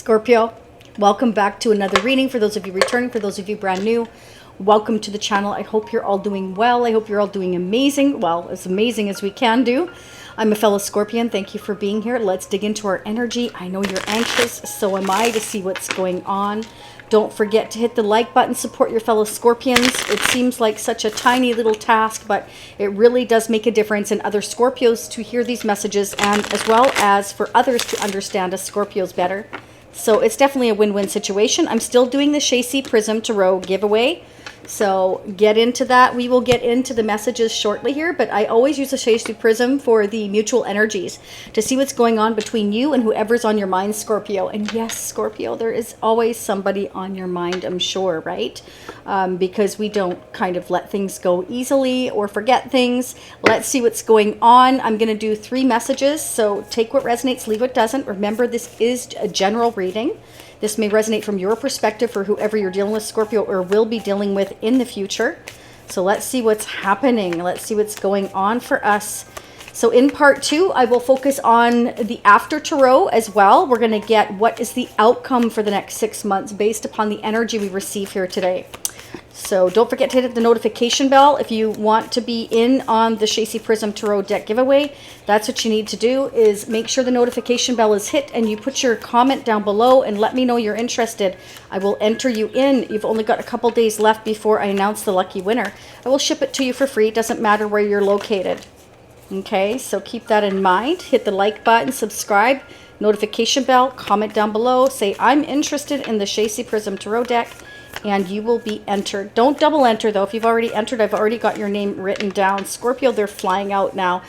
Scorpio, welcome back to another reading. For those of you returning, for those of you brand new, welcome to the channel. I hope you're all doing well. I hope you're all doing amazing. Well, as amazing as we can do. I'm a fellow Scorpion. Thank you for being here. Let's dig into our energy. I know you're anxious, so am I, to see what's going on. Don't forget to hit the like button, support your fellow Scorpions. It seems like such a tiny little task, but it really does make a difference in other Scorpios to hear these messages, and as well as for others to understand us Scorpios better. So it's definitely a win-win situation. I'm still doing the Shacy Prism Tarot giveaway. So get into that. We will get into the messages shortly here, but I always use a Shacy Prism for the mutual energies to see what's going on between you and whoever's on your mind, Scorpio. And yes, Scorpio, there is always somebody on your mind, I'm sure, right? Because we don't kind of let things go easily or forget things. Let's see what's going on. I'm going to do 3 messages, so take what resonates, leave what doesn't. Remember, this is a general reading. This may resonate from your perspective for whoever you're dealing with, Scorpio, or will be dealing with in the future. So let's see what's happening. Let's see what's going on for us. So in part 2, I will focus on the after tarot as well. We're going to get what is the outcome for the next 6 months based upon the energy we receive here today. So don't forget to hit the notification bell if you want to be in on the Shacy Prism Tarot deck giveaway. That's what you need to do, is make sure the notification bell is hit and you put your comment down below and let me know you're interested. I will enter you in. You've only got a couple days left before I announce the lucky winner. I will ship it to you for free. It doesn't matter where you're located. Okay, so keep that in mind. Hit the like button, subscribe, notification bell, comment down below, say I'm interested in the Shacy Prism Tarot deck, and you will be entered. Don't double enter though. If you've already entered, I've already got your name written down. Scorpio, they're flying out now.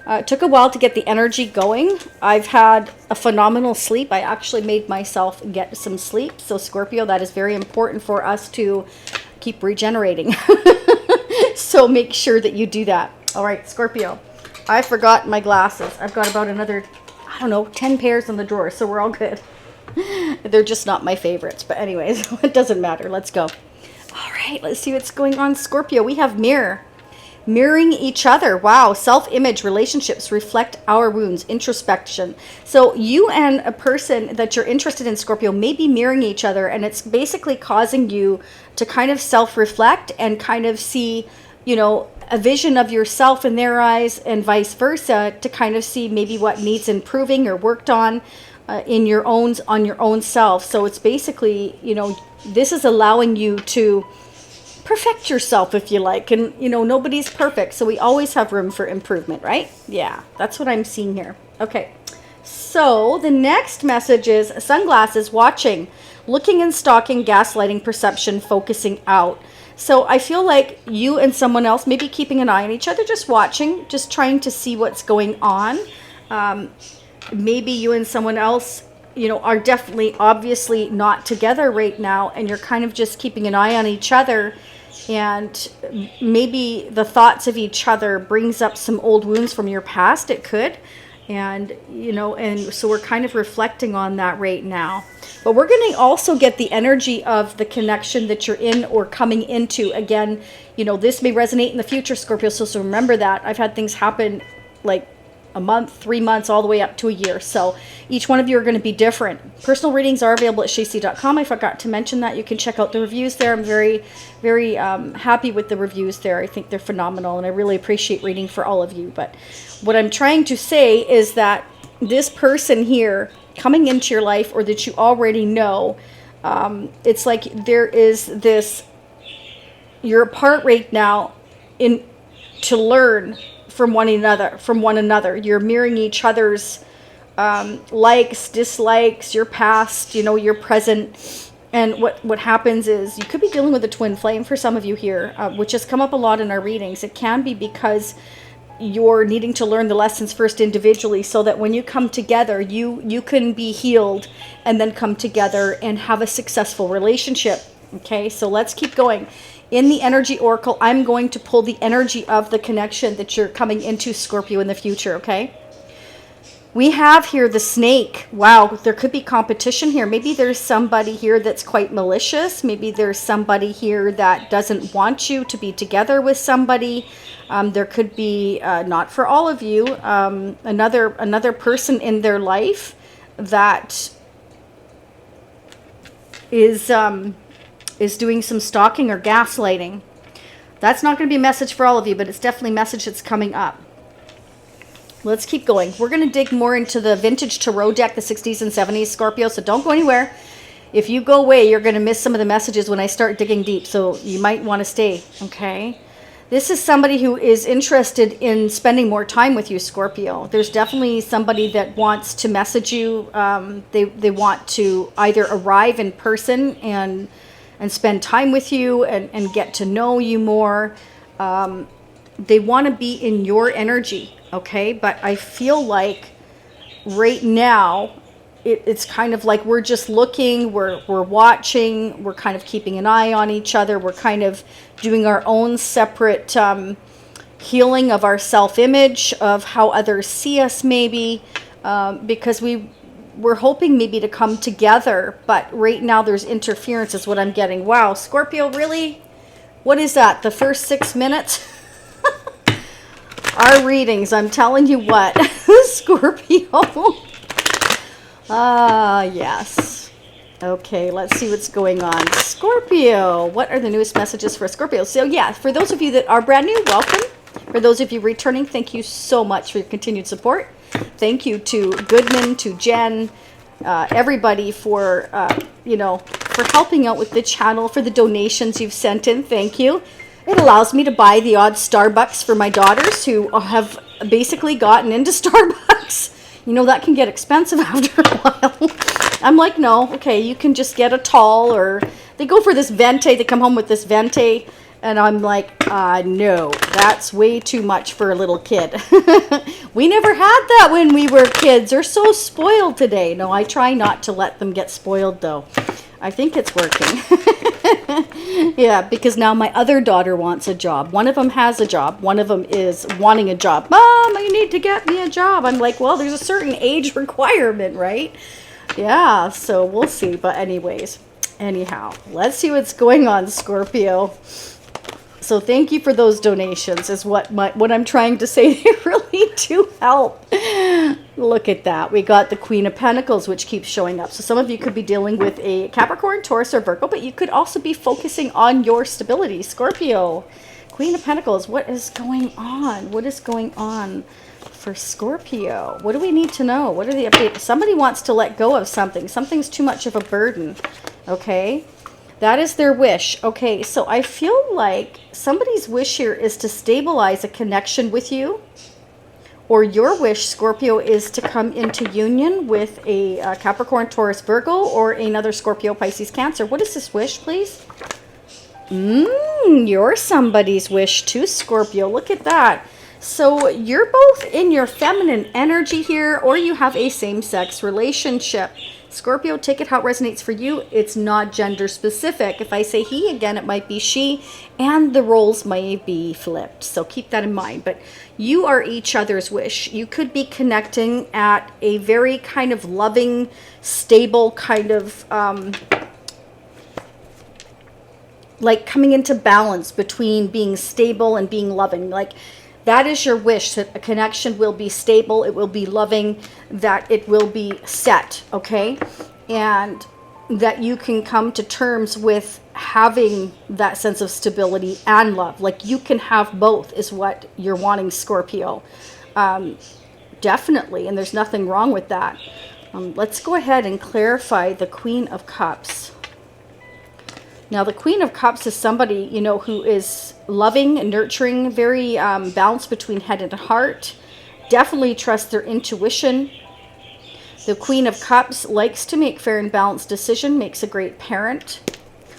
It took a while to get the energy going. I've had a phenomenal sleep. I actually made myself get some sleep. So Scorpio, that is very important for us to keep regenerating. So make sure that you do that. All right, Scorpio, I forgot my glasses. I've got about another, I don't know, 10 pairs in the drawer, so we're all good. They're just not my favorites, but anyways, it doesn't matter. Let's go. All right, let's see what's going on, Scorpio. We have mirror. Mirroring each other. Wow. Self-image, relationships reflect our wounds, introspection. So you and a person that you're interested in, Scorpio, may be mirroring each other, and it's basically causing you to kind of self-reflect and kind of see, you know, a vision of yourself in their eyes and vice versa, to kind of see maybe what needs improving or worked on in your own, on your own self. So it's basically, you know, this is allowing you to perfect yourself, if you like. And, you know, nobody's perfect, so we always have room for improvement, right? Yeah, that's what I'm seeing here. Okay, so the next message is sunglasses, watching, looking and stalking, gaslighting, perception, focusing out. So I feel like you and someone else may be keeping an eye on each other, just watching, just trying to see what's going on. Maybe you and someone else, you know, are definitely, obviously not together right now, and you're kind of just keeping an eye on each other. And maybe the thoughts of each other brings up some old wounds from your past. It could. And, you know, and so we're kind of reflecting on that right now. But we're going to also get the energy of the connection that you're in or coming into. Again, you know, this may resonate in the future, Scorpio. So remember that. I've had things happen like a month, 3 months, all the way up to a year. So each one of you are going to be different. Personal readings are available at shacy.com. I forgot to mention that. You can check out the reviews there. I'm very, very happy with the reviews there. I think they're phenomenal, and I really appreciate reading for all of you. But what I'm trying to say is that this person here coming into your life, or that you already know, it's like there is this, you're apart right now in to learn from one another. You're mirroring each other's likes, dislikes, your past, you know, your present. And what happens is you could be dealing with a twin flame for some of you here, which has come up a lot in our readings. It can be because you're needing to learn the lessons first individually, so that when you come together, you can be healed and then come together and have a successful relationship. Okay, so let's keep going. In the energy oracle, I'm going to pull the energy of the connection that you're coming into, Scorpio, in the future, okay? We have here the snake. Wow, there could be competition here. Maybe there's somebody here that's quite malicious. Maybe there's somebody here that doesn't want you to be together with somebody. There could be, not for all of you, another person in their life that is doing some stalking or gaslighting. That's not going to be a message for all of you, but it's definitely a message that's coming up. Let's keep going. We're going to dig more into the vintage tarot deck, the 60s and 70s, Scorpio, so don't go anywhere. If you go away, you're going to miss some of the messages when I start digging deep, so you might want to stay, okay? This is somebody who is interested in spending more time with you, Scorpio. There's definitely somebody that wants to message you. They want to either arrive in person and spend time with you and get to know you more. They want to be in your energy, okay? But I feel like right now, it's kind of like we're just looking, we're watching, we're kind of keeping an eye on each other. We're kind of doing our own separate healing of our self-image, of how others see us maybe, because we're hoping maybe to come together. But right now there's interference is what I'm getting. Wow, Scorpio, really? What is that? The first 6 minutes? Our readings, I'm telling you what, Scorpio. Yes. Okay, let's see what's going on. Scorpio, what are the newest messages for Scorpio? So yeah, for those of you that are brand new, welcome. For those of you returning, thank you so much for your continued support. Thank you to Goodman, to Jen, everybody for, for helping out with the channel, for the donations you've sent in. Thank you. It allows me to buy the odd Starbucks for my daughters who have basically gotten into Starbucks. You know, that can get expensive after a while. I'm like, no, okay, you can just get a tall, or they go for this venti. They come home with this venti, and I'm like, no, that's way too much for a little kid. We never had that when we were kids. They're so spoiled today. No, I try not to let them get spoiled, though. I think it's working. Yeah, because now my other daughter wants a job. One of them has a job. One of them is wanting a job. Mom, you need to get me a job. I'm like, well, there's a certain age requirement, right? Yeah, so we'll see. But anyhow, let's see what's going on, Scorpio. So thank you for those donations is what I'm trying to say. They really do help. Look at that. We got the Queen of Pentacles, which keeps showing up. So some of you could be dealing with a Capricorn, Taurus, or Virgo, but you could also be focusing on your stability. Scorpio, Queen of Pentacles, what is going on? What is going on for Scorpio? What do we need to know? What are the updates? Somebody wants to let go of something. Something's too much of a burden, okay? That is their wish. Okay, so I feel like somebody's wish here is to stabilize a connection with you. Or your wish, Scorpio, is to come into union with a Capricorn, Taurus, Virgo, or another Scorpio, Pisces, Cancer. What is this wish, please? You're somebody's wish too, Scorpio. Look at that. So you're both in your feminine energy here, or you have a same-sex relationship. Scorpio, take it how it resonates for you. It's not gender specific. If I say he, again, it might be she, and the roles may be flipped. So keep that in mind. But you are each other's wish. You could be connecting at a very kind of loving, stable kind of, like coming into balance between being stable and being loving. Like, that is your wish, that a connection will be stable, it will be loving, that it will be set, okay? And that you can come to terms with having that sense of stability and love. Like, you can have both is what you're wanting, Scorpio. Definitely, and there's nothing wrong with that. Let's go ahead and clarify the Queen of Cups. Now, the Queen of Cups is somebody, you know, who is loving and nurturing, very balanced between head and heart. Definitely trust their intuition. The Queen of Cups likes to make fair and balanced decisions, makes a great parent.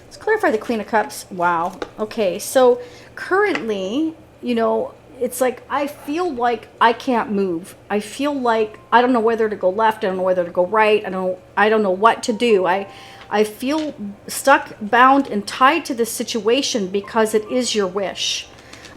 Let's clarify the Queen of Cups. Wow. Okay, so currently, you know, it's like I feel like I can't move. I feel like I don't know whether to go left. I don't know whether to go right. I don't know what to do. I feel stuck, bound, and tied to this situation because it is your wish.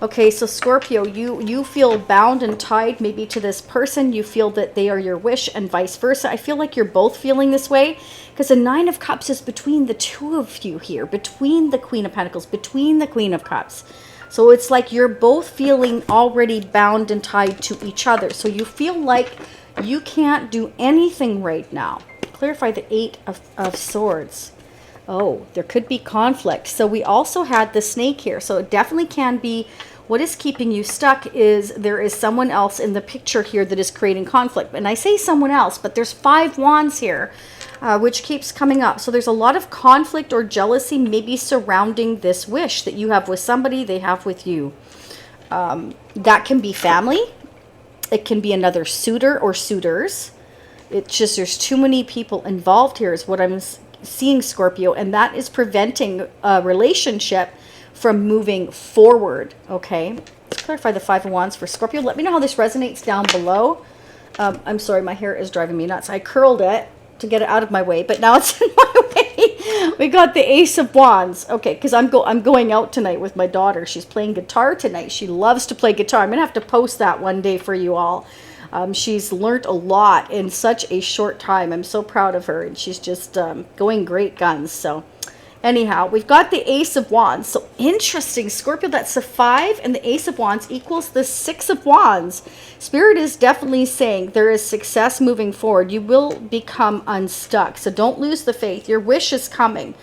Okay, so Scorpio, you feel bound and tied maybe to this person. You feel that they are your wish and vice versa. I feel like you're both feeling this way because the Nine of Cups is between the two of you here, between the Queen of Pentacles, between the Queen of Cups. So it's like you're both feeling already bound and tied to each other. So you feel like you can't do anything right now. Clarify the Eight of Swords. Oh, there could be conflict. So we also had the snake here. So it definitely can be what is keeping you stuck is there is someone else in the picture here that is creating conflict. And I say someone else, but there's 5 wands here, which keeps coming up. So there's a lot of conflict or jealousy maybe surrounding this wish that you have with somebody, they have with you. That can be family. It can be another suitor or suitors. It's just there's too many people involved here is what I'm seeing, Scorpio, and that is preventing a relationship from moving forward. Okay, let's clarify the 5 of Wands for Scorpio. Let me know how this resonates down below. I'm sorry, my hair is driving me nuts. I curled it to get it out of my way, but now it's in my way. We got the Ace of Wands. Okay, because I'm going out tonight with my daughter. She's playing guitar tonight. She loves to play guitar. I'm gonna have to post that one day for you all. She's learned a lot in such a short time. I'm so proud of her, and she's just going great guns. So anyhow, we've got the Ace of Wands. So interesting, Scorpio, that's the 5, and the Ace of Wands equals the 6 of Wands. Spirit is definitely saying there is success moving forward. You will become unstuck. So don't lose the faith. Your wish is coming.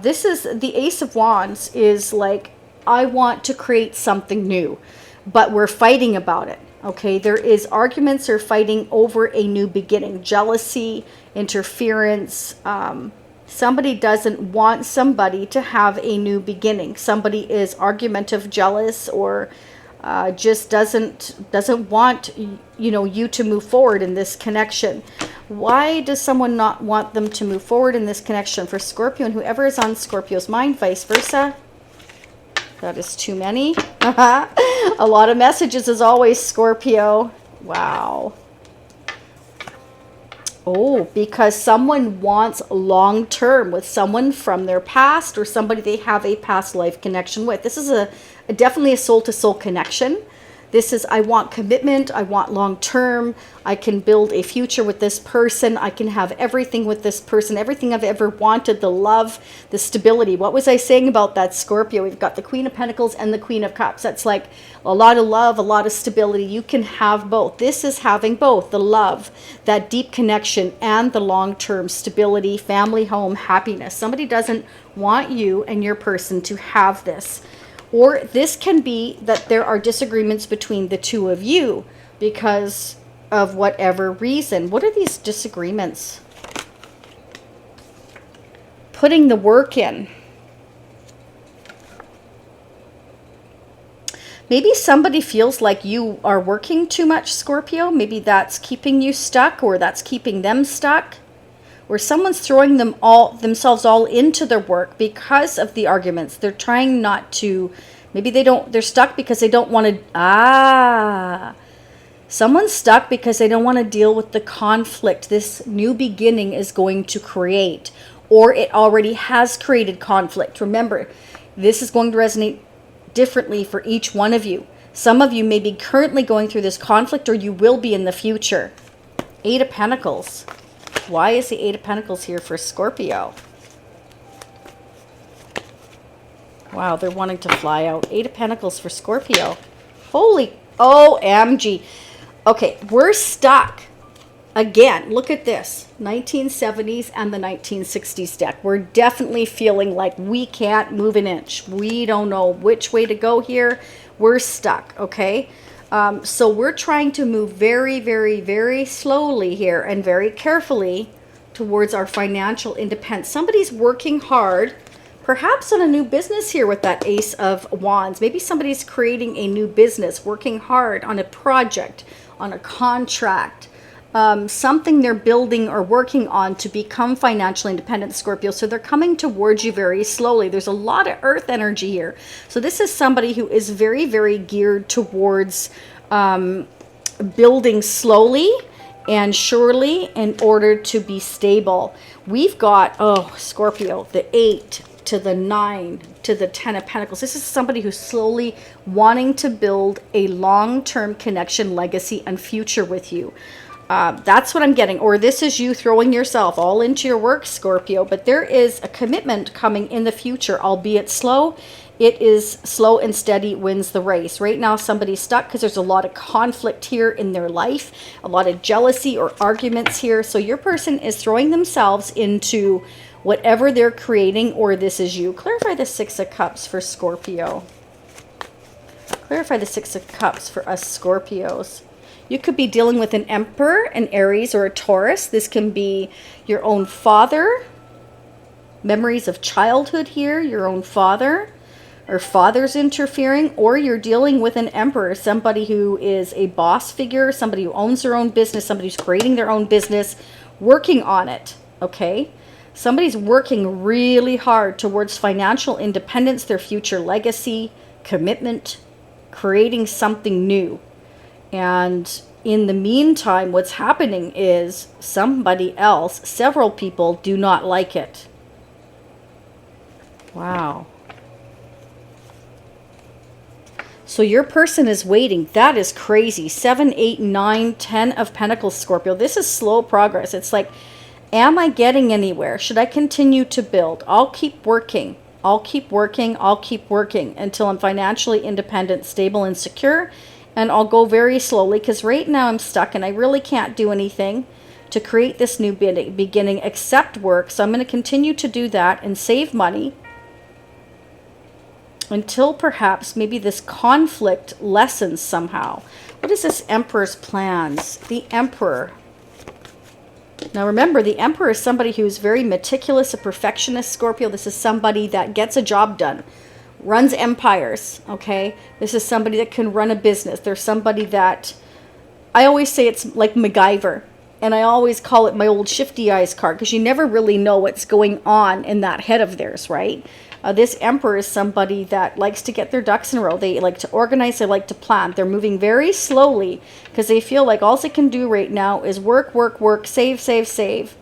This is the Ace of Wands is like, I want to create something new, but we're fighting about it. Okay, there is arguments or fighting over a new beginning, jealousy, interference. Somebody doesn't want somebody to have a new beginning. Somebody is argumentative, jealous, or just doesn't want you to move forward in this connection. Why does someone not want them to move forward in this connection? For Scorpio and whoever is on Scorpio's mind, vice versa. That is too many. A lot of messages as always, Scorpio. Wow. Oh, because someone wants long-term with someone from their past or somebody they have a past life connection with. This is definitely a soul-to-soul connection. This is, I want commitment, I want long-term, I can build a future with this person, I can have everything with this person, everything I've ever wanted, the love, the stability. What was I saying about that, Scorpio? We've got the Queen of Pentacles and the Queen of Cups. That's like a lot of love, a lot of stability. You can have both. This is having both, the love, that deep connection, and the long-term stability, family, home, happiness. Somebody doesn't want you and your person to have this. Or this can be that there are disagreements between the two of you because of whatever reason. What are these disagreements? Putting the work in. Maybe somebody feels like you are working too much, Scorpio. Maybe that's keeping you stuck, or that's keeping them stuck. Or someone's throwing themselves all into their work because of the arguments. They're trying not to, maybe they're stuck because they don't want to, someone's stuck because they don't want to deal with the conflict this new beginning is going to create, or it already has created conflict. Remember, this is going to resonate differently for each one of you. Some of you may be currently going through this conflict, or you will be in the future. 8 of Pentacles. Why is the 8 of Pentacles here for Scorpio? Wow, they're wanting to fly out. 8 of Pentacles for Scorpio. Holy OMG. Okay, we're stuck. Again, look at this. 1970s and the 1960s deck. We're definitely feeling like we can't move an inch. We don't know which way to go here. We're stuck, okay? So we're trying to move very, very, very slowly here and very carefully towards our financial independence. Somebody's working hard, perhaps on a new business here with that Ace of Wands. Maybe somebody's creating a new business, working hard on a project, on a contract, something they're building or working on to become financially independent, Scorpio. So they're coming towards you very slowly. There's a lot of earth energy here. So this is somebody who is very, very geared towards building slowly and surely in order to be stable. We've got, Scorpio, the 8 to the 9 to the 10 of Pentacles. This is somebody who's slowly wanting to build a long-term connection, legacy, and future with you. That's what I'm getting. Or this is you throwing yourself all into your work, Scorpio. But there is a commitment coming in the future, albeit slow. it is slow and steady wins the race. Right now, somebody's stuck because there's a lot of conflict here in their life, a lot of jealousy or arguments here. So your person is throwing themselves into whatever they're creating, or this is you. Clarify the Six of Cups for Scorpio. Clarify the Six of Cups for us Scorpios. You could be dealing with an Emperor, an Aries, or a Taurus. This can be your own father. Memories of childhood here, your own father. Or father's interfering, or you're dealing with an Emperor, somebody who is a boss figure, somebody who owns their own business, somebody who's creating their own business, working on it, okay? Somebody's working really hard towards financial independence, their future legacy, commitment, creating something new. And in the meantime, what's happening is somebody else, several people, do not like it. Wow. So your person is waiting. That is crazy. 7, 8, 9, 10 of Pentacles, Scorpio. This is slow progress. It's like, am I getting anywhere? Should I continue to build? I'll keep working. I'll keep working. I'll keep working until I'm financially independent, stable, and secure. And I'll go very slowly because right now I'm stuck and I really can't do anything to create this new beginning except work. So I'm going to continue to do that and save money until perhaps maybe this conflict lessens somehow. What is this Emperor's plans? The Emperor. Now remember, the Emperor is somebody who's very meticulous, a perfectionist, Scorpio. This is somebody that gets a job done, runs empires, okay? This is somebody that can run a business. There's somebody that, I always say it's like MacGyver. And I always call it my old shifty eyes card because you never really know what's going on in that head of theirs, right? This Emperor is somebody that likes to get their ducks in a row. They like to organize. They like to plan. They're moving very slowly because they feel like all they can do right now is work, work, work, save, save, save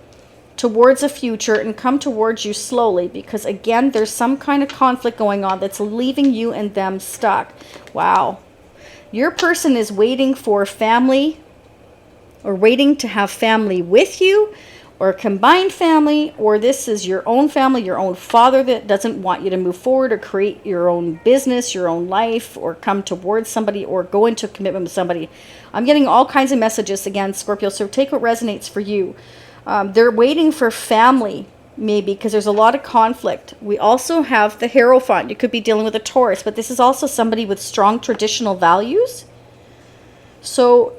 towards a future and come towards you slowly because, again, there's some kind of conflict going on that's leaving you and them stuck. Wow. Your person is waiting for family or waiting to have family with you, or a combined family, or this is your own family, your own father that doesn't want you to move forward or create your own business, your own life, or come towards somebody or go into a commitment with somebody. I'm getting all kinds of messages again, Scorpio, so take what resonates for you. They're waiting for family, maybe, because there's a lot of conflict. We also have the Hierophant. You could be dealing with a Taurus, but this is also somebody with strong traditional values. So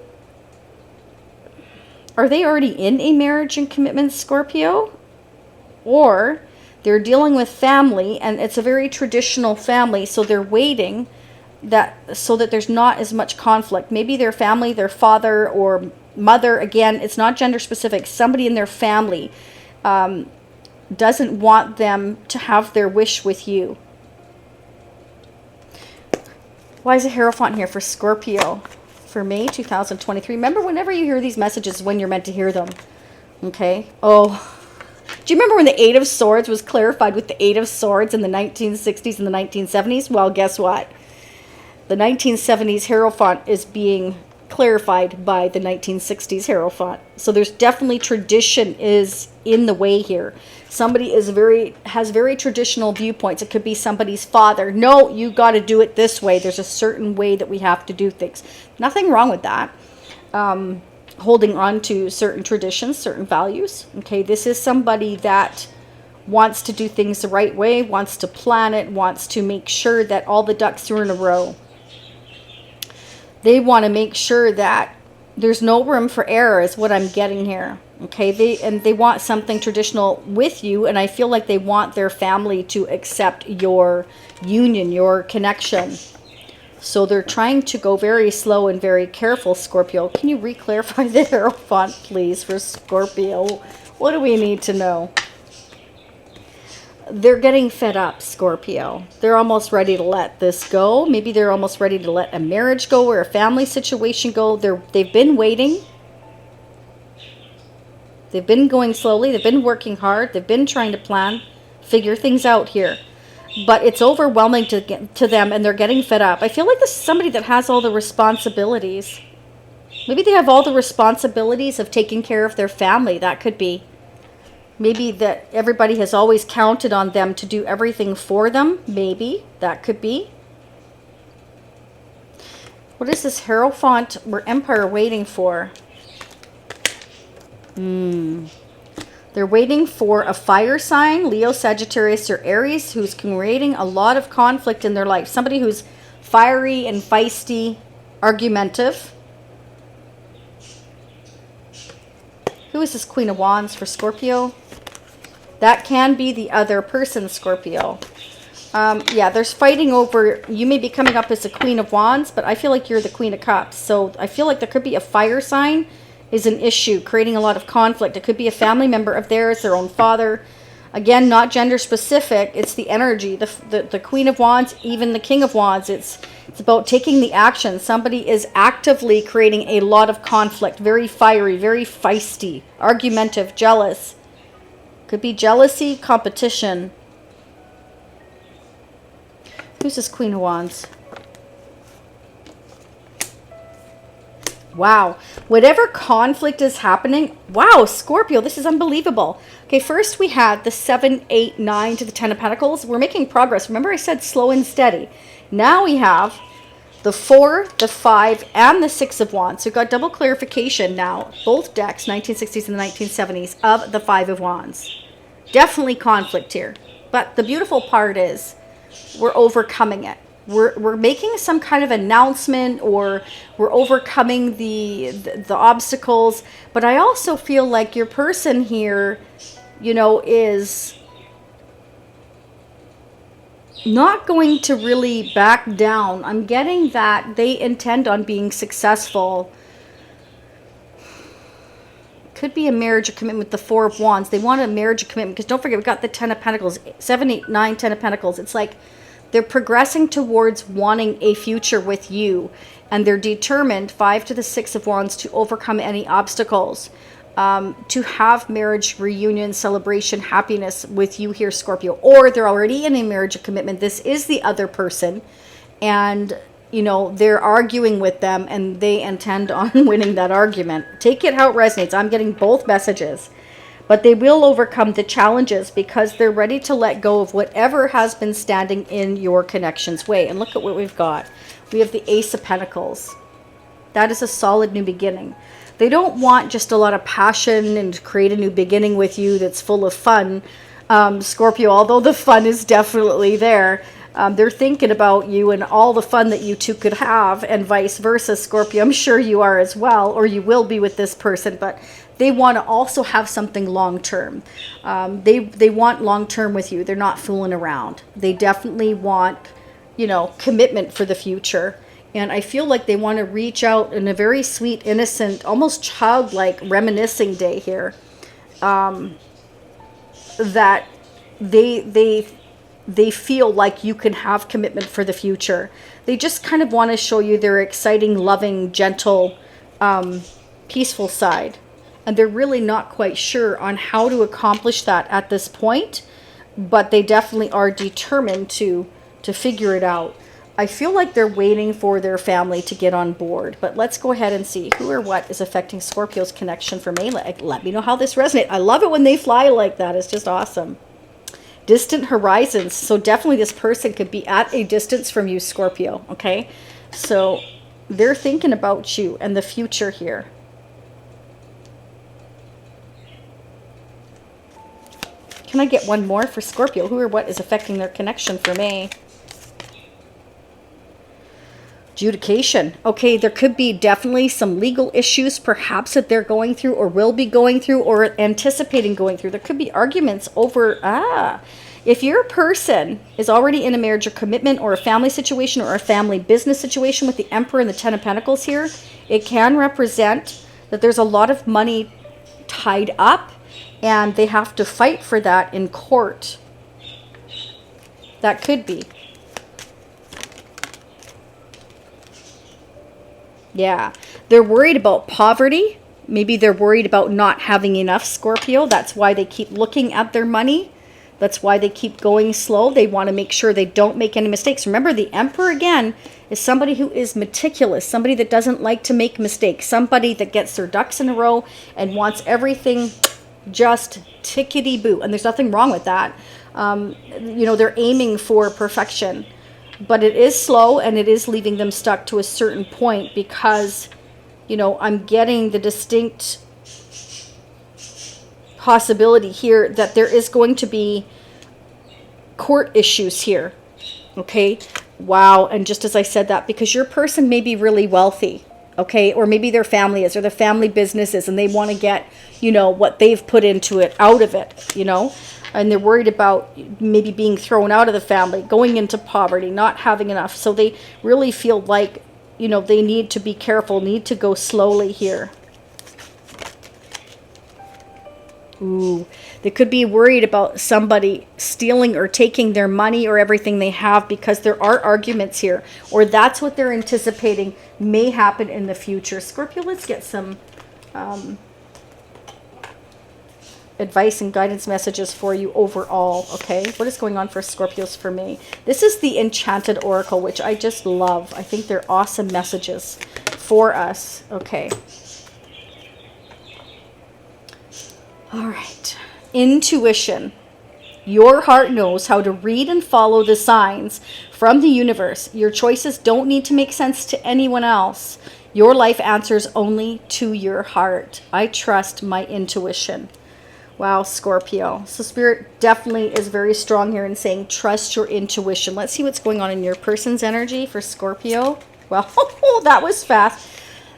are they already in a marriage and commitment, Scorpio? Or they're dealing with family and it's a very traditional family, so they're waiting so that there's not as much conflict. Maybe their family, their father or mother, again, it's not gender specific, somebody in their family doesn't want them to have their wish with you. Why is a Hierophant here for Scorpio? For May 2023. Remember, whenever you hear these messages, when you're meant to hear them. Okay. Oh, do you remember when the Eight of Swords was clarified with the Eight of Swords in the 1960s and the 1970s? Well, guess what? The 1970s Hierophant is being clarified by the 1960s Hierophant. So there's definitely tradition is in the way here. Somebody has very traditional viewpoints. It could be somebody's father. No, you got to do it this way. There's a certain way that we have to do things. Nothing wrong with that. Holding on to certain traditions, certain values. Okay, this is somebody that wants to do things the right way, wants to plan it, wants to make sure that all the ducks are in a row. They want to make sure that there's no room for error is what I'm getting here. Okay, they want something traditional with you, and I feel like they want their family to accept your union, your connection. So they're trying to go very slow and very careful, Scorpio. Can you re-clarify the Hierophant, please, for Scorpio? What do we need to know? They're getting fed up, Scorpio. They're almost ready to let this go. Maybe they're almost ready to let a marriage go or a family situation go. They've been waiting. They've been going slowly. They've been working hard. They've been trying to plan, figure things out here. But it's overwhelming to them, and they're getting fed up. I feel like this is somebody that has all the responsibilities. Maybe they have all the responsibilities of taking care of their family. That could be. Maybe that everybody has always counted on them to do everything for them. Maybe that could be. What is this Hierophant or Empire waiting for? They're waiting for a fire sign, Leo, Sagittarius, or Aries, who's creating a lot of conflict in their life. Somebody who's fiery and feisty, argumentative. Who is this Queen of Wands for Scorpio? That can be the other person, Scorpio. Yeah, there's fighting over, you may be coming up as a Queen of Wands, but I feel like you're the Queen of Cups. So I feel like there could be a fire sign is an issue, creating a lot of conflict. It could be a family member of theirs, their own father. Again, not gender specific. It's the energy. The Queen of Wands, even the King of Wands. It's about taking the action. Somebody is actively creating a lot of conflict. Very fiery, very feisty, argumentative, jealous. Could be jealousy, competition. Who's this Queen of Wands? Wow. Whatever conflict is happening. Wow, Scorpio, this is unbelievable. Okay, first we had the 7, 8, 9 to the 10 of Pentacles. We're making progress. Remember I said slow and steady. Now we have the 4, the 5, and the 6 of Wands. So we've got double clarification now. Both decks, 1960s and the 1970s, of the 5 of Wands. Definitely conflict here. But the beautiful part is we're overcoming it. We're making some kind of announcement, or we're overcoming the obstacles. But I also feel like your person here, you know, is not going to really back down. I'm getting that they intend on being successful. Could be a marriage or commitment with the 4 of Wands. They want a marriage or commitment, because don't forget, we've got the 10 of Pentacles, 7, 8, 9, 10 of Pentacles. It's like they're progressing towards wanting a future with you, and they're determined, 5 to the 6 of Wands, to overcome any obstacles, to have marriage, reunion, celebration, happiness with you here, Scorpio. Or they're already in a marriage or commitment. This is the other person, and you know, they're arguing with them, and they intend on winning that argument. Take it how it resonates. I'm getting both messages. But they will overcome the challenges because they're ready to let go of whatever has been standing in your connection's way. And look at what we've got. We have the Ace of Pentacles. That is a solid new beginning. They don't want just a lot of passion and create a new beginning with you that's full of fun, Scorpio, although the fun is definitely there. They're thinking about you and all the fun that you two could have, and vice versa, Scorpio. I'm sure you are as well, or you will be with this person, but they want to also have something long-term. They want long-term with you. They're not fooling around. They definitely want, you know, commitment for the future. And I feel like they want to reach out in a very sweet, innocent, almost childlike, reminiscing day here. That they feel like you can have commitment for the future. They just kind of want to show you their exciting, loving, gentle, peaceful side. And they're really not quite sure on how to accomplish that at this point, but they definitely are determined to figure it out. I feel like they're waiting for their family to get on board, but let's go ahead and see who or what is affecting Scorpio's connection for May. Let me know how this resonates. I love it when they fly like that. It's just awesome. Distant horizons. So definitely this person could be at a distance from you, Scorpio. Okay, so they're thinking about you and the future here. Can I get one more for Scorpio? Who or what is affecting their connection for May? Adjudication. Okay, there could be definitely some legal issues perhaps that they're going through, or will be going through, or anticipating going through. There could be arguments over, if your person is already in a marriage or commitment, or a family situation, or a family business situation with the Emperor and the 10 of Pentacles here, it can represent that there's a lot of money tied up, and they have to fight for that in court. That could be. Yeah, they're worried about poverty. Maybe they're worried about not having enough, Scorpio. That's why they keep looking at their money. That's why they keep going slow. They want to make sure they don't make any mistakes. Remember, the Emperor, again, is somebody who is meticulous, somebody that doesn't like to make mistakes, somebody that gets their ducks in a row and wants everything just tickety-boo. And there's nothing wrong with that. You know, they're aiming for perfection. But it is slow, and it is leaving them stuck to a certain point because, you know, I'm getting the distinct possibility here that there is going to be court issues here. Okay? Wow. And just as I said that, because your person may be really wealthy, okay? Or maybe their family is, or the family business is, and they want to get, you know, what they've put into it out of it, you know? And they're worried about maybe being thrown out of the family, going into poverty, not having enough. So they really feel like, you know, they need to be careful, need to go slowly here. Ooh, they could be worried about somebody stealing or taking their money or everything they have, because there are arguments here, or that's what they're anticipating may happen in the future. Scorpio, let's get some advice and guidance messages for you overall. Okay, what is going on for Scorpios for me? This is the Enchanted Oracle, which I just love. I think they're awesome messages for us. Okay. All right. Intuition. Your heart knows how to read and follow the signs from the universe. Your choices don't need to make sense to anyone else. Your life answers only to your heart. I trust my intuition. Wow, Scorpio. So Spirit definitely is very strong here in saying trust your intuition. Let's see what's going on in your person's energy for Scorpio. Well, that was fast.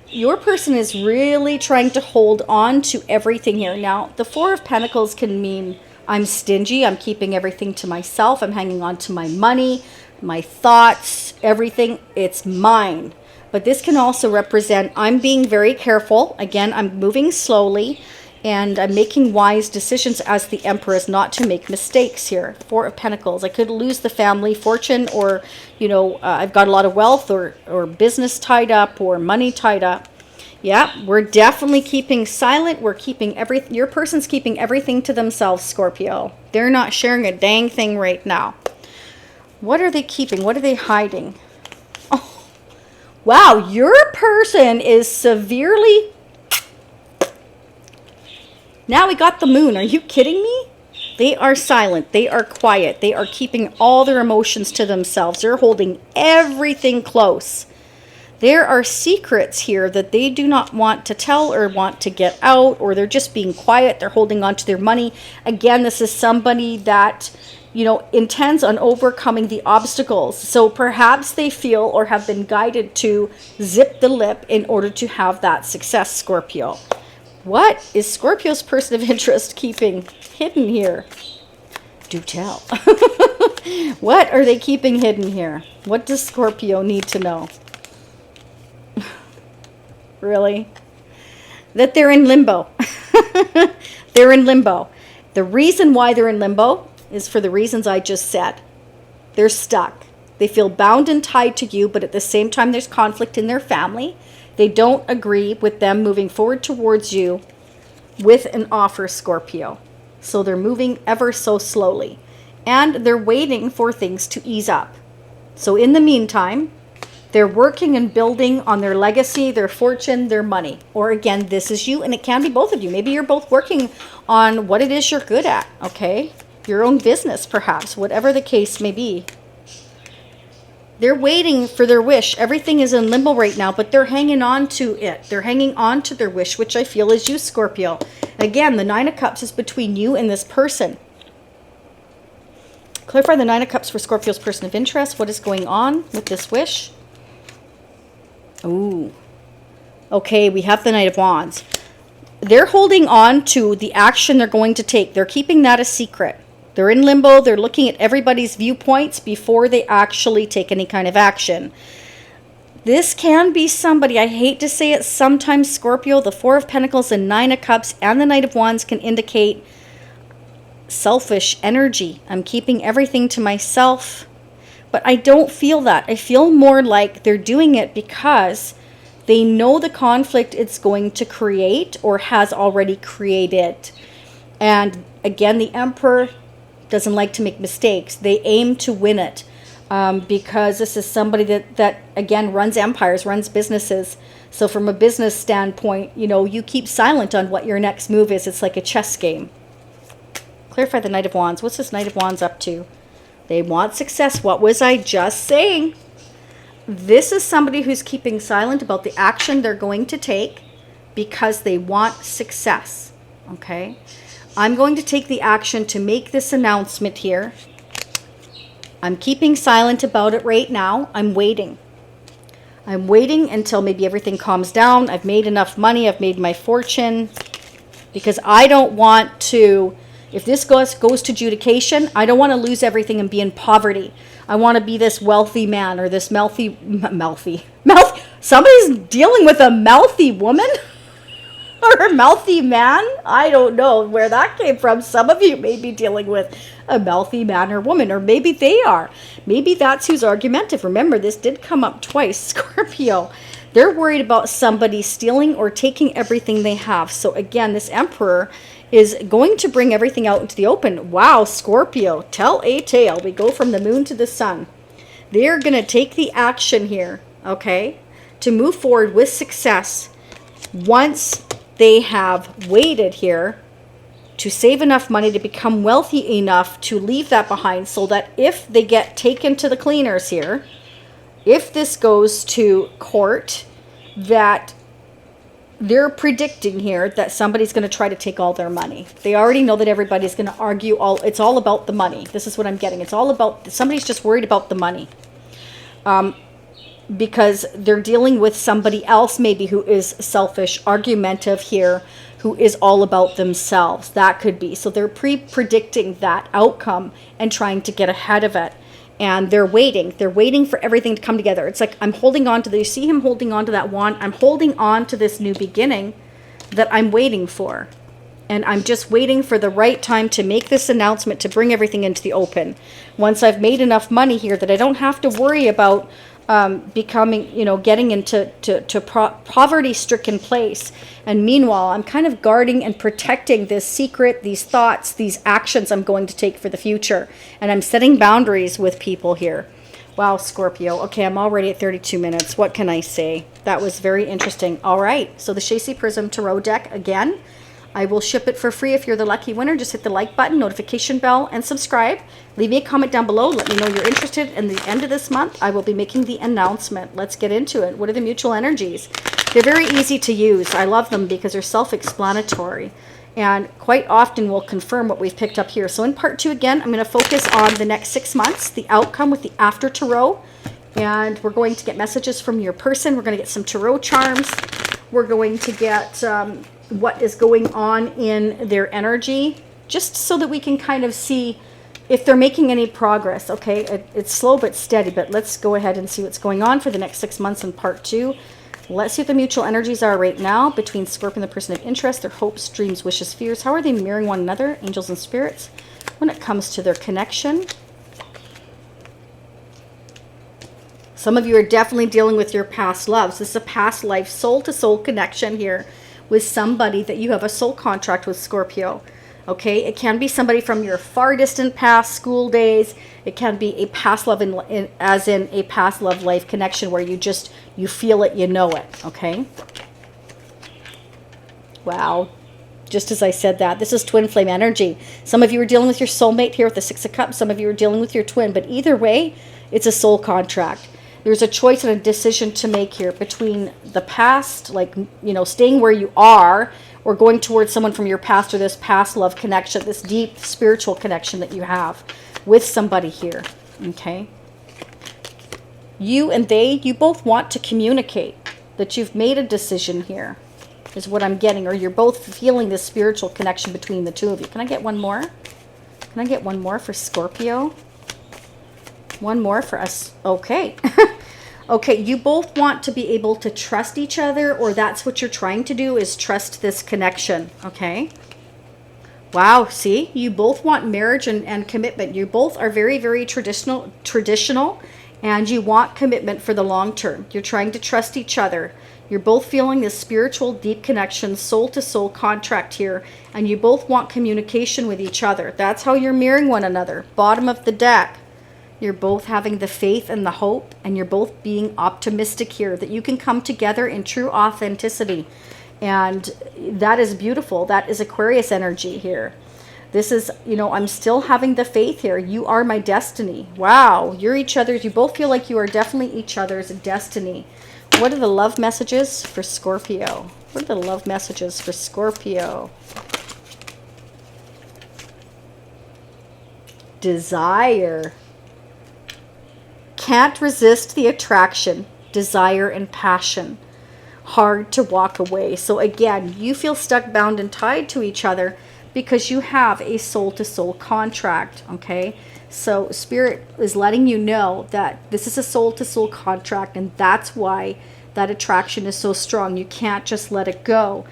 Your person is really trying to hold on to everything here. Now, the Four of Pentacles can mean I'm stingy, I'm keeping everything to myself, I'm hanging on to my money, my thoughts, everything, it's mine. But this can also represent I'm being very careful. Again, I'm moving slowly, and I'm making wise decisions as the Empress not to make mistakes here. Four of Pentacles. I could lose the family fortune, or, you know, I've got a lot of wealth or business tied up or money tied up. Yeah, we're definitely keeping silent. We're keeping everything. Your person's keeping everything to themselves, Scorpio. They're not sharing a dang thing right now. What are they keeping? What are they hiding? Oh, wow, your person is severely... Now we got the moon. Are you kidding me? They are silent. They are quiet. They are keeping all their emotions to themselves. They're holding everything close. There are secrets here that they do not want to tell or want to get out, or they're just being quiet. They're holding on to their money. Again, this is somebody that, you know, intends on overcoming the obstacles. So perhaps they feel or have been guided to zip the lip in order to have that success, Scorpio. What is Scorpio's person of interest keeping hidden here? Do tell. What are they keeping hidden here? What does Scorpio need to know? Really? That they're in limbo. They're in limbo. The reason why they're in limbo is for the reasons I just said. They're stuck. They feel bound and tied to you, but at the same time there's conflict in their family. They don't agree with them moving forward towards you with an offer, Scorpio. So they're moving ever so slowly. And they're waiting for things to ease up. So in the meantime, they're working and building on their legacy, their fortune, their money. Or again, this is you, and it can be both of you. Maybe you're both working on what it is you're good at, okay? Your own business, perhaps, whatever the case may be. They're waiting for their wish. Everything is in limbo right now, but they're hanging on to it. They're hanging on to their wish, which I feel is you, Scorpio. Again, the Nine of Cups is between you and this person. Clarify the Nine of Cups for Scorpio's person of interest. What is going on with this wish? Ooh. Okay, we have the Knight of Wands. They're holding on to the action they're going to take. They're keeping that a secret. They're in limbo. They're looking at everybody's viewpoints before they actually take any kind of action. This can be somebody, I hate to say it, sometimes Scorpio, the Four of Pentacles and Nine of Cups and the Knight of Wands can indicate selfish energy. I'm keeping everything to myself. But I don't feel that. I feel more like they're doing it because they know the conflict it's going to create or has already created. And again, the Emperor doesn't like to make mistakes. They aim to win it because this is somebody that again, runs empires, runs businesses. So from a business standpoint, you know, you keep silent on what your next move is. It's like a chess game. Clarify the Knight of Wands. What's this Knight of Wands up to? They want success. What was I just saying? This is somebody who's keeping silent about the action they're going to take because they want success. Okay? I'm going to take the action to make this announcement here. I'm keeping silent about it right now. I'm waiting. I'm waiting until maybe everything calms down. I've made enough money. I've made my fortune. Because I don't want to... If this goes to adjudication, I don't want to lose everything and be in poverty. I want to be this wealthy man or this mouthy. Somebody's dealing with a mouthy woman or a mouthy man. I don't know where that came from. Some of you may be dealing with a mouthy man or woman, or maybe they are. Maybe that's who's argumentative. Remember, this did come up twice, Scorpio. They're worried about somebody stealing or taking everything they have. So again, this Emperor is going to bring everything out into the open. Wow, Scorpio, tell a tale. We go from the moon to the sun. They're going to take the action here, okay, to move forward with success once they have waited here to save enough money to become wealthy enough to leave that behind, so that if they get taken to the cleaners here, if this goes to court, that they're predicting here that somebody's going to try to take all their money. They already know that everybody's going to argue it's all about the money. This is what I'm getting. It's all about, somebody's just worried about the money. Because they're dealing with somebody else maybe who is selfish, argumentative here, who is all about themselves. That could be. So they're predicting that outcome and trying to get ahead of it. And they're waiting. They're waiting for everything to come together. It's like I'm holding on to you see him holding on to that wand. I'm holding on to this new beginning that I'm waiting for. And I'm just waiting for the right time to make this announcement, to bring everything into the open. Once I've made enough money here that I don't have to worry about becoming, getting into poverty-stricken place. And meanwhile, I'm kind of guarding and protecting this secret, these thoughts, these actions I'm going to take for the future. And I'm setting boundaries with people here. Wow, Scorpio. Okay, I'm already at 32 minutes. What can I say? That was very interesting. All right, so the Shacy Prism Tarot deck again. I will ship it for free. If you're the lucky winner, just hit the like button, notification bell, and subscribe. Leave me a comment down below. Let me know you're interested. In the end of this month, I will be making the announcement. Let's get into it. What are the mutual energies? They're very easy to use. I love them because they're self-explanatory. And quite often will confirm what we've picked up here. So in part 2, again, I'm going to focus on the next 6 months, the outcome with the After Tarot. And we're going to get messages from your person. We're going to get some tarot charms. We're going to get... what is going on in their energy, just so that we can kind of see if they're making any progress. Okay, it's slow but steady, but let's go ahead and see what's going on for the next 6 months in part 2. Let's see what the mutual energies are right now between Scorpio and the person of interest, their hopes, dreams, wishes, fears. How are they mirroring one another, angels and spirits, when it comes to their connection? Some of you are definitely dealing with your past loves. This is a past life, soul-to-soul connection here with somebody that you have a soul contract with, Scorpio. Okay, it can be somebody from your far distant past, school days. It can be a past love, as in a past love life connection where you feel it, you know it. Okay. Wow. Just as I said that, this is twin flame energy. Some of you are dealing with your soulmate here with the 6 of Cups. Some of you are dealing with your twin, but either way, it's a soul contract. There's a choice and a decision to make here between the past, like, staying where you are, or going towards someone from your past, or this past love connection, this deep spiritual connection that you have with somebody here. Okay. You and you both want to communicate that you've made a decision here, is what I'm getting, or you're both feeling this spiritual connection between the two of you. Can I get one more? Can I get one more for Scorpio? One more for us. Okay. Okay, you both want to be able to trust each other, or that's what you're trying to do, is trust this connection. Okay. Wow, see? You both want marriage and commitment. You both are very, very traditional, and you want commitment for the long term. You're trying to trust each other. You're both feeling this spiritual, deep connection, soul-to-soul contract here, and you both want communication with each other. That's how you're mirroring one another. Bottom of the deck. You're both having the faith and the hope, and you're both being optimistic here that you can come together in true authenticity. And that is beautiful. That is Aquarius energy here. This is, you know, I'm still having the faith here. You are my destiny. Wow. You're each other's. You both feel like you are definitely each other's destiny. What are the love messages for Scorpio? What are the love messages for Scorpio? Desire. Can't resist the attraction, desire, and passion. Hard to walk away. So again, you feel stuck, bound, and tied to each other because you have a soul-to-soul contract, okay? So Spirit is letting you know that this is a soul-to-soul contract, and that's why that attraction is so strong. You can't just let it go.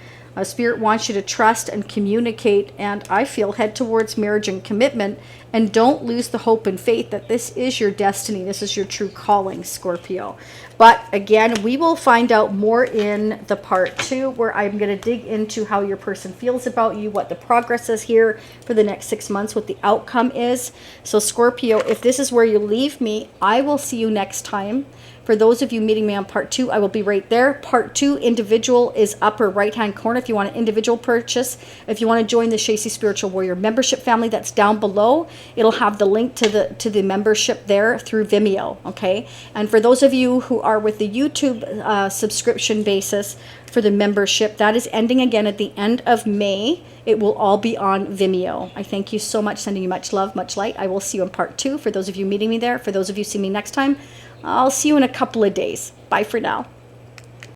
Spirit wants you to trust and communicate, and I feel head towards marriage and commitment, and don't lose the hope and faith that this is your destiny. This is your true calling, Scorpio. But again, we will find out more in the part 2, where I'm going to dig into how your person feels about you, what the progress is here for the next 6 months, what the outcome is. So Scorpio, if this is where you leave me, I will see you next time. For those of you meeting me on part 2, I will be right there. Part 2, individual, is upper right-hand corner if you want an individual purchase. If you want to join the Shacy Spiritual Warrior membership family, that's down below. It'll have the link to the membership there through Vimeo, okay? And for those of you who are with the YouTube subscription basis for the membership, that is ending again at the end of May. It will all be on Vimeo. I thank you so much, sending you much love, much light. I will see you in part 2. For those of you meeting me there, for those of you see me next time, I'll see you in a couple of days. Bye for now.